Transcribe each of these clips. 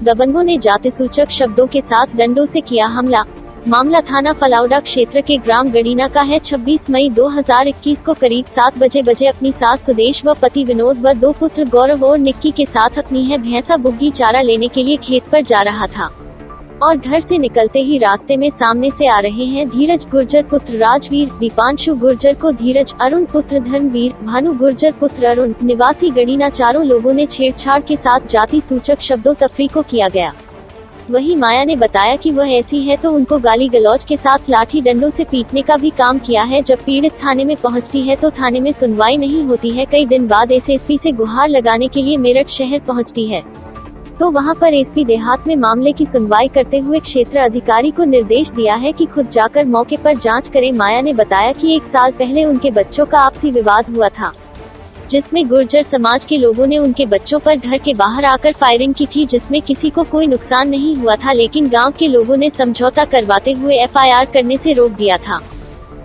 दबंगों ने जातिसूचक शब्दों के साथ डंडों से किया हमला। मामला थाना फलाउडा क्षेत्र के ग्राम गड़ीना का है। 26 मई 2021 को करीब 7 बजे अपनी सास सुदेश व पति विनोद व 2 पुत्र गौरव और निक्की के साथ अपनी है भैंसा बुग्गी चारा लेने के लिए खेत पर जा रहा था और घर से निकलते ही रास्ते में सामने से आ रहे हैं धीरज गुर्जर पुत्र राजवीर, दीपांशु गुर्जर को धीरज, अरुण पुत्र धर्मवीर, भानु गुर्जर पुत्र अरुण, निवासी गड़ीना। चारों लोगों ने छेड़छाड़ के साथ जाति सूचक शब्दों तफरीको किया गया। वहीं माया ने बताया कि वह ऐसी है तो उनको गाली गलौज के साथ लाठी डंडों से पीटने का भी काम किया है। जब पीड़ित थाने में पहुंचती है तो थाने में सुनवाई नहीं होती है। कई दिन बाद एसएसपी से गुहार लगाने के लिए मेरठ शहर पहुंचती है तो वहां पर एसपी देहात में मामले की सुनवाई करते हुए क्षेत्र अधिकारी को निर्देश दिया है कि खुद जाकर मौके पर जांच करें। माया ने बताया कि 1 साल पहले उनके बच्चों का आपसी विवाद हुआ था, जिसमें गुर्जर समाज के लोगों ने उनके बच्चों पर घर के बाहर आकर फायरिंग की थी, जिसमें किसी को कोई नुकसान नहीं हुआ था, लेकिन गांव के लोगों ने समझौता करवाते हुए एफआईआर करने से रोक दिया था।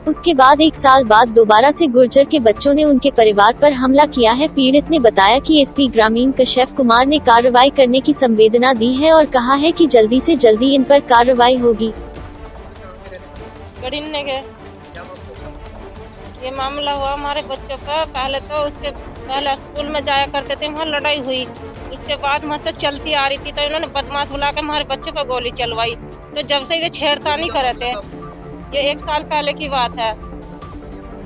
उसके बाद 1 साल बाद दोबारा से गुर्जर के बच्चों ने उनके परिवार पर हमला किया है। पीड़ित ने बताया कि एसपी ग्रामीण कश्यप कुमार ने कार्रवाई करने की संवेदना दी है और कहा है कि जल्दी से जल्दी इन पर कार्रवाई होगी। ये मामला हुआ हमारे बच्चों का। पहले स्कूल में जाया करते थे, वहाँ लड़ाई हुई। उसके बाद वहाँ से चलती आ रही थी तो इन्होंने बदमाश बुला के हमारे बच्चों पर गोली चलवाई। तो जब से ये छेड़खानी कर रहे थे, ये 1 साल पहले की बात है।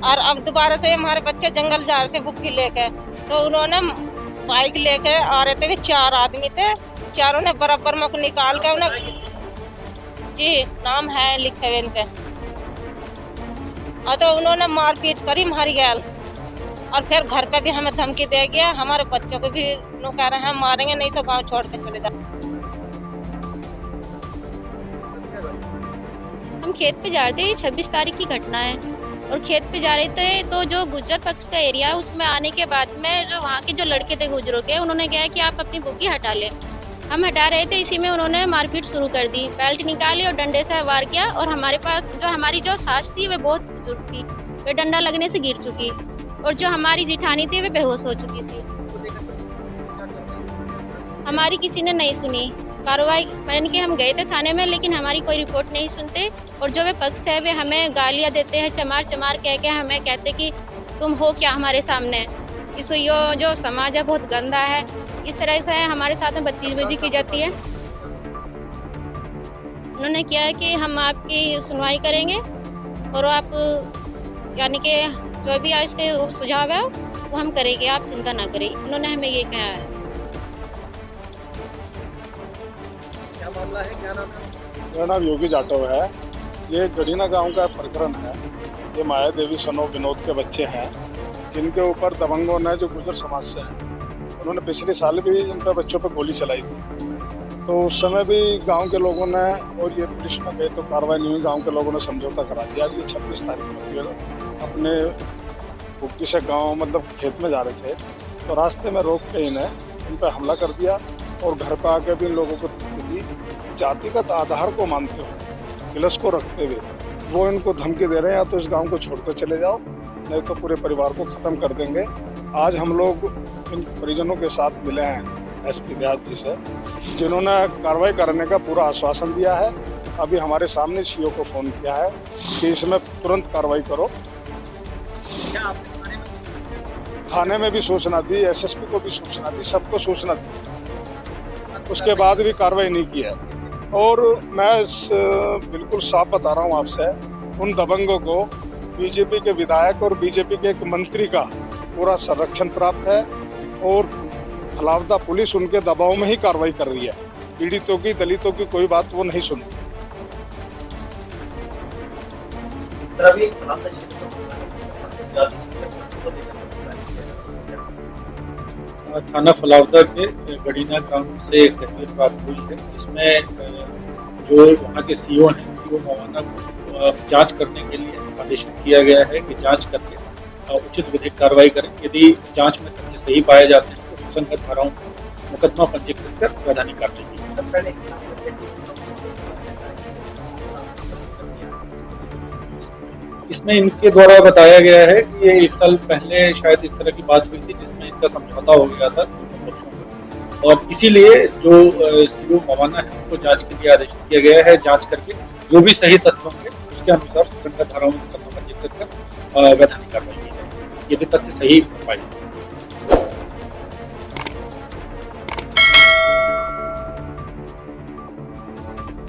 और अब दोबारा से हमारे बच्चे जंगल जा रहे थे बुक्की लेके, तो उन्होंने बाइक लेके आ रहे थे। 4 आदमी थे, चारों ने बराबर में निकाल के उन्हें, जी नाम है लिखे हुए इनके, और तो उन्होंने मारपीट करी, मार गया। और फिर घर का भी हमें धमकी दे गया। हमारे बच्चों को भी लोग कह रहे हैं हम मारेंगे नहीं तो गांव छोड़ के चले जाओ। हम खेत पे जा रहे थे, 26 तारीख की घटना है, और खेत पे जा रहे थे तो जो गुर्जर पक्ष का एरिया है उसमें आने के बाद में जो वहाँ के जो लड़के थे गुर्जरों के, उन्होंने कहा कि आप अपनी बुग्गी हटा लें। हम हटा रहे थे, इसी में उन्होंने मारपीट शुरू कर दी, बेल्ट निकाली और डंडे से वार किया। और हमारे पास जो हमारी जो सास थी वे बहुत बुजुर्ग थी, वे डंडा लगने से गिर चुकी, और जो हमारी जिठानी थी वे बेहोश हो चुकी थी। हमारी किसी ने नहीं सुनी कार्रवाई। मैंने कि हम गए थे थाने में, लेकिन हमारी कोई रिपोर्ट नहीं सुनते। और जो वे पक्ष है वे हमें गालियां देते हैं, चमार चमार कह के हमें कहते कि तुम हो क्या हमारे सामने। इस जो समाज है बहुत गंदा है। इस तरह से हमारे साथ में बदतमीजी की जाती है। उन्होंने किया है कि हम आपकी सुनवाई करेंगे और आप यानी कि जो भी इसके सुझाव है वो हम करेंगे, आप चिंता ना करें। उन्होंने हमें ये कहा है। क्या मामला है, क्या नाम है? मेरा नाम योगी जाटव है। ये गड़ीना गांव का प्रकरण है। ये माया देवी सनो विनोद के बच्चे हैं, जिनके ऊपर दबंगों ने, जो गुर्जर समाज से हैं, उन्होंने पिछले साल भी इन पर बच्चों पर गोली चलाई थी। तो उस समय भी गांव के लोगों ने, और ये पुलिस में गए तो कार्रवाई नहीं हुई। गांव के लोगों ने समझौता करा दिया। ये 26 तारीख को अपने बुग्गी से गाँव मतलब खेत में जा रहे थे, तो रास्ते में रोक के इन्हें इन पर हमला कर दिया और घर पर आकर भी इन लोगों को धमकी दी। जातिगत आधार को मानते हुए, गिलस को रखते हुए वो इनको धमकी दे रहे हैं, या तो इस गांव को छोड़कर चले जाओ नहीं तो पूरे परिवार को खत्म कर देंगे। आज हम लोग इन परिजनों के साथ मिले हैं एसपी देहात जी से, जिन्होंने कार्रवाई करने का पूरा आश्वासन दिया है। अभी हमारे सामने सीओ को फोन किया है कि इसमें तुरंत कार्रवाई करो। थाने में भी सूचना दी, एसएसपी को भी सूचना दी, सबको सूचना दी, उसके बाद भी कार्रवाई नहीं की है। और मैं बिल्कुल साफ बता रहा हूँ आपसे, उन दबंगों को बीजेपी के विधायक और बीजेपी के एक मंत्री का पूरा संरक्षण प्राप्त है, और फलावदा पुलिस उनके दबाव में ही कार्रवाई कर रही है। पीड़ितों की, दलितों की कोई बात वो नहीं सुनती। थाना फलावदा के गड़ीना ग्राम से एक तहरीर प्राप्त हुई है, जिसमें जो वहाँ के सीओ हैं, सीओ मवाना को जांच करने के लिए आदेशित किया गया है कि जांच करके उचित विधिक कार्रवाई करें। यदि जांच में तथ्य सही पाए जाते हैं तो संगत धाराओं में मुकदमा पंजीकृत कर वैधानिक कार्रवाई की। इसमें इनके द्वारा बताया गया है कि ये 1 साल पहले शायद इस तरह की बात हुई थी, जिसमें इनका समझौता हो गया था और इसीलिए जो सीओ मवाना है उनको जांच के लिए आदेशित किया गया है। जांच करके जो भी सही तथ्य होंगे उसके अनुसार संबंधित धाराओं में मुकदमा पंजीकृत कर वैधानिक कार्रवाई की जाएगी। ये तो तथ्य सही पाए